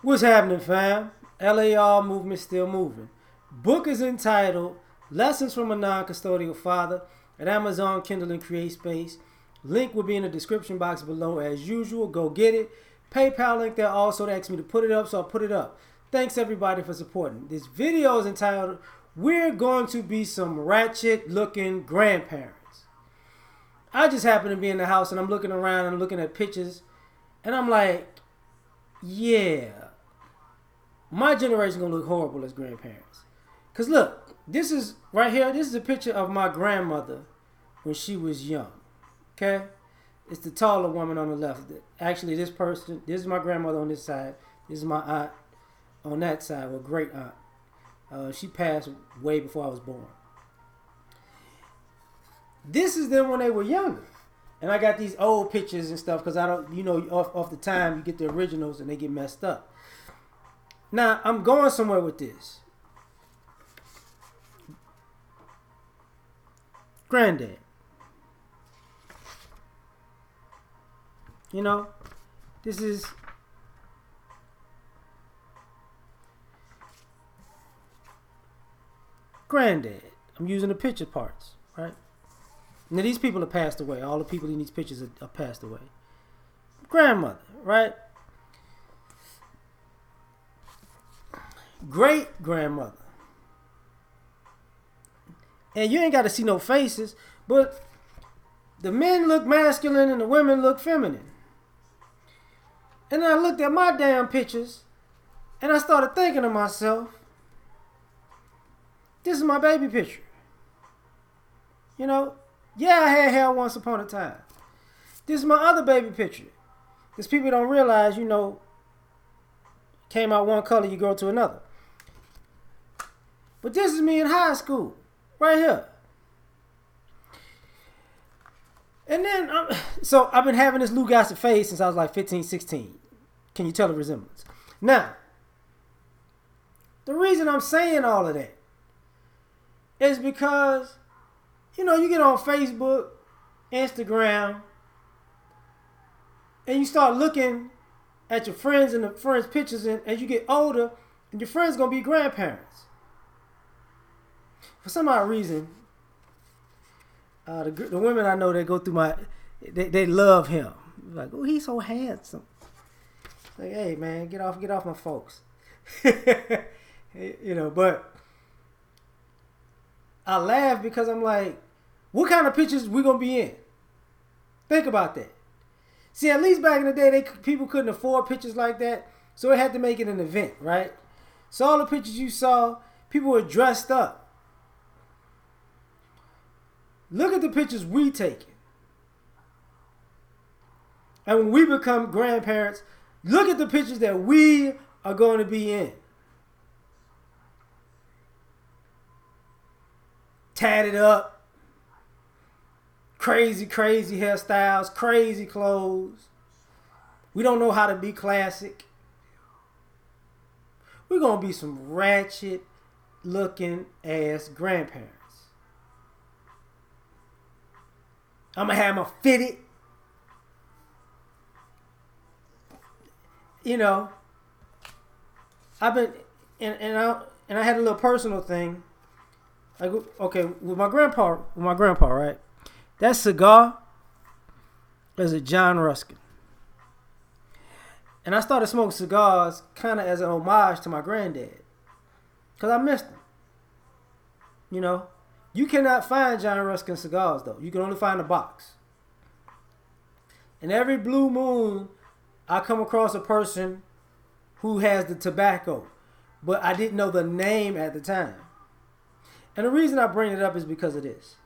What's happening, fam? LAR movement still moving. Book is entitled Lessons from a Non-Custodial Father at Amazon, Kindle, and CreateSpace. Link will be in the description box below as usual. Go get it. PayPal link there also. They asked me to put it up, so I'll put it up. Thanks everybody for supporting. This video is entitled We're Going to Be Some Ratchet Looking Grandparents. I just happen to be in the house and I'm looking around and looking at pictures and I'm like, yeah, my generation gonna look horrible as grandparents. Cause look, this is right here. This is a picture of my grandmother when she was young. Okay, it's the taller woman on the left. Actually, this is my grandmother on this side. This is my aunt on that side, or great aunt. She passed way before I was born. This is them when they were younger. And I got these old pictures and stuff because I don't, off the time you get the originals and they get messed up. Now, I'm going somewhere with this. Granddad. This is Granddad. I'm using the picture parts, right? Now, these people have passed away. All the people in these pictures are passed away. Grandmother, right? Great grandmother. And you ain't got to see no faces, but the men look masculine and the women look feminine. And I looked at my damn pictures and I started thinking to myself, this is my baby picture. Yeah, I had hair once upon a time. This is my other baby picture. Because people don't realize, came out one color, you go to another. But this is me in high school, right here. And then, so I've been having this Lou Gossett face since I was like 15, 16. Can you tell the resemblance? Now, the reason I'm saying all of that is because, you get on Facebook, Instagram, and you start looking at your friends and the friends' pictures, and as you get older, and your friends going to be grandparents. For some odd reason, the women I know that go through they love him. Like, oh, he's so handsome. Like, hey man, get off my folks. But I laugh because I'm like, what kind of pictures we gonna be in? Think about that. See, at least back in the day, people couldn't afford pictures like that, so it had to make it an event, right? So all the pictures you saw, people were dressed up. Look at the pictures we taking. And when we become grandparents, look at the pictures that we are going to be in. Tatted up. Crazy hairstyles. Crazy clothes. We don't know how to be classic. We're going to be some ratchet looking ass grandparents. I'm going to have my fitted. I've been, and I had a little personal thing. Like, okay, with my grandpa, right? That cigar is a John Ruskin. And I started smoking cigars kind of as an homage to my granddad. Because I missed him. You cannot find John Ruskin cigars, though. You can only find a box. And every blue moon, I come across a person who has the tobacco. But I didn't know the name at the time. And the reason I bring it up is because of this.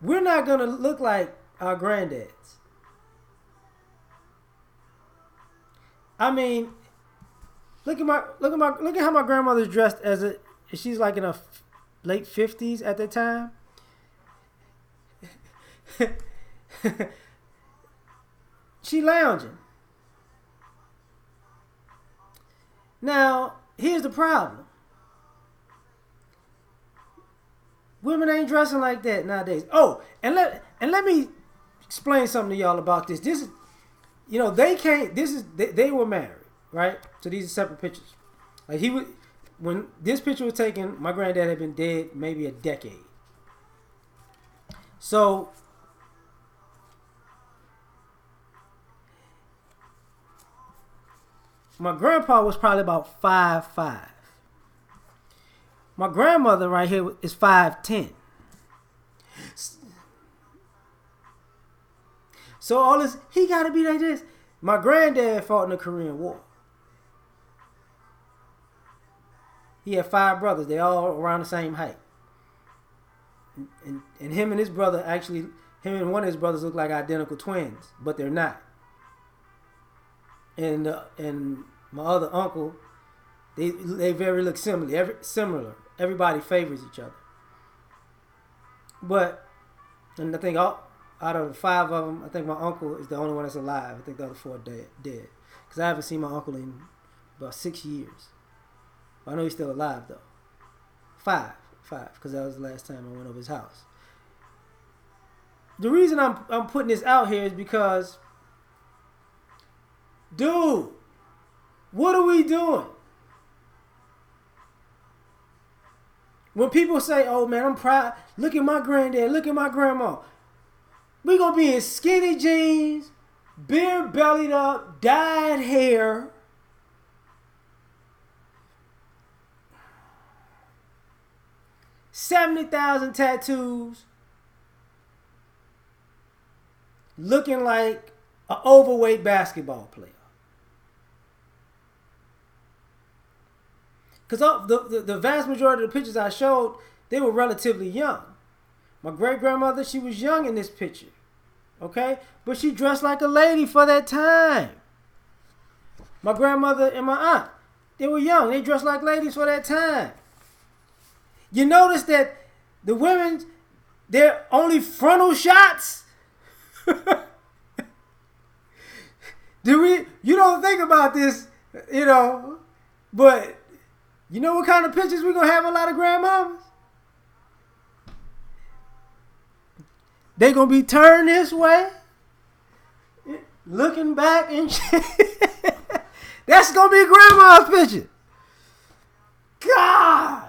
We're not going to look like our granddads. I mean, look at how my grandmother's dressed she's like in her late 50s at that time. She lounging. Now, here's the problem. Women ain't dressing like that nowadays. Oh, and let me explain something to y'all about this. You know, they can't. They were married, right? So these are separate pictures. Like he would when this picture was taken, my granddad had been dead maybe a decade. So my grandpa was probably about 5'5". My grandmother right here is 5'10". So all this, he got to be like this. My granddad fought in the Korean War. He had 5 brothers. They all around the same height. And him and his brother actually, him and one of his brothers look like identical twins, but they're not. And my other uncle, they very look similar. Everybody favors each other. But, and I think out of the 5 of them, I think my uncle is the only one that's alive. I think the other 4 are dead. Because I haven't seen my uncle in about 6 years. I know he's still alive though. 5, because that was the last time I went over his house. The reason I'm putting this out here is because, dude, what are we doing? When people say, "Oh man, I'm proud. Look at my granddad. Look at my grandma." We gonna be in skinny jeans, beer bellied up, dyed hair. $70,000 tattoos, looking like an overweight basketball player. Because the vast majority of the pictures I showed, they were relatively young. My great-grandmother, she was young in this picture. Okay? But she dressed like a lady for that time. My grandmother and my aunt, they were young. They dressed like ladies for that time. You notice that the women, they're only frontal shots. You don't think about this, but you know what kind of pictures we're going to have a lot of grandmamas? They're going to be turned this way, looking back and that's going to be grandma's picture. God.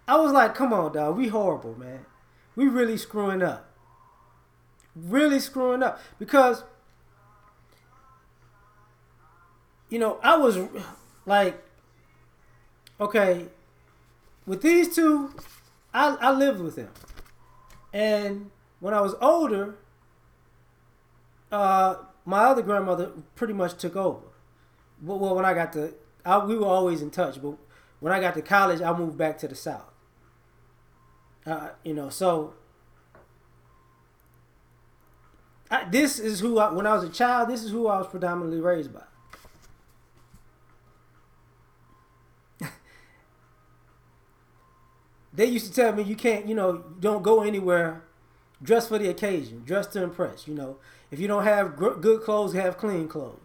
I was like, come on, dog. We horrible, man. We really screwing up. Really screwing up. Because, I was like, okay, with these two, I lived with them. And when I was older, my other grandmother pretty much took over. Well, when I got to, we were always in touch, but when I got to college, I moved back to the South. So this is who when I was a child, this is who I was predominantly raised by. They used to tell me you can't, don't go anywhere, dress for the occasion, dress to impress. If you don't have good clothes, have clean clothes.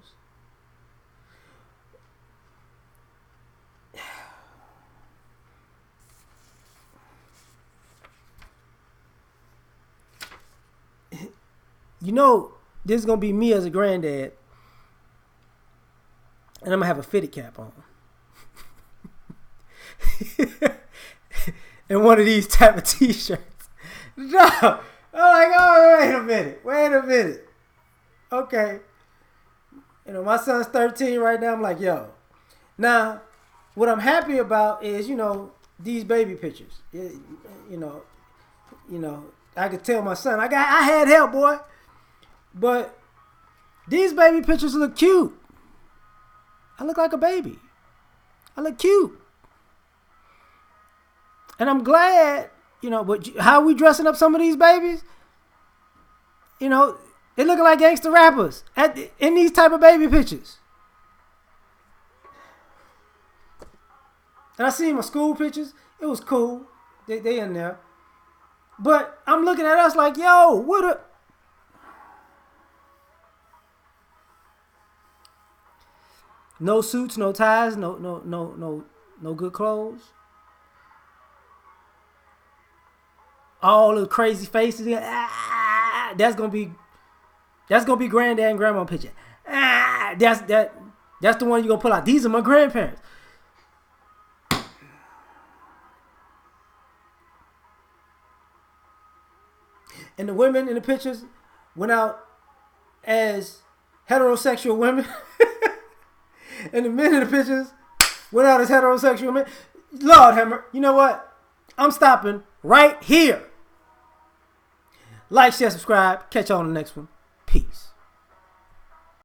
This is going to be me as a granddad, and I'm going to have a fitted cap on. And one of these type of t-shirts. No. I'm like, oh, wait a minute. Okay. My son's 13 right now. I'm like, yo. Now, what I'm happy about is, these baby pictures. I could tell my son, I had help, boy. But these baby pictures look cute. I look like a baby. I look cute. And I'm glad, but how we dressing up some of these babies? They looking like gangster rappers in these type of baby pictures. And I seen my school pictures. It was cool. They in there. But I'm looking at us like, yo, what a... No suits, no ties, no good clothes. All the crazy faces. That's gonna be granddad and grandma picture. That's the one you gonna pull out. These are my grandparents. And the women in the pictures went out as heterosexual women. And the men in the pictures went out as heterosexual men. Lord Hammer, you know what? I'm stopping right here. Like, share, subscribe. Catch you on the next one.